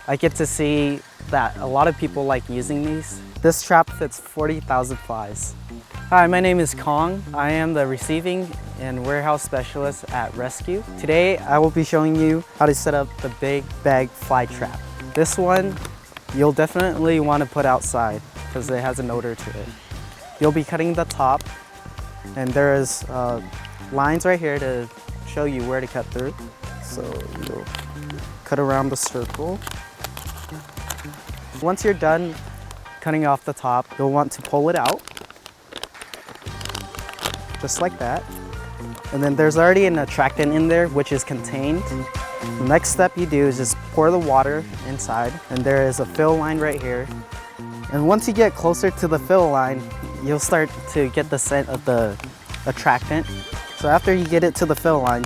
I get to see that a lot of people like using these. This trap fits 40,000 flies. Hi, my name is Kong. I am the receiving and warehouse specialist at Rescue. Today, I will be showing you how to set up the big bag fly trap. This one, you'll definitely want to put outside because it has an odor to it. You'll be cutting the top, and there is lines right here to show you where to cut through. So you'll cut around the circle. Once you're done cutting off the top, you'll want to pull it out, just like that. And then there's already an attractant in there, which is contained. The next step you do is just pour the water inside, and there is a fill line right here. And once you get closer to the fill line, you'll start to get the scent of the attractant. So after you get it to the fill line,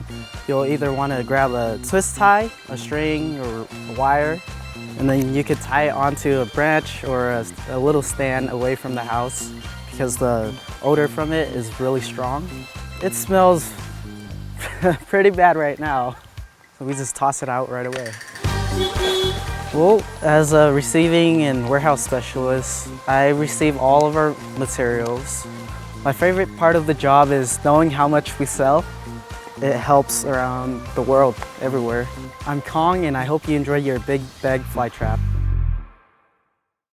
you'll either want to grab a twist tie, a string, or a wire, and then you could tie it onto a branch or a little stand away from the house because the odor from it is really strong. It smells pretty bad right now, so we just toss it out right away. Well, as a receiving and warehouse specialist, I receive all of our materials. My favorite part of the job is knowing how much we sell. It helps around the world, everywhere. I'm Kong, and I hope you enjoy your big bag fly trap.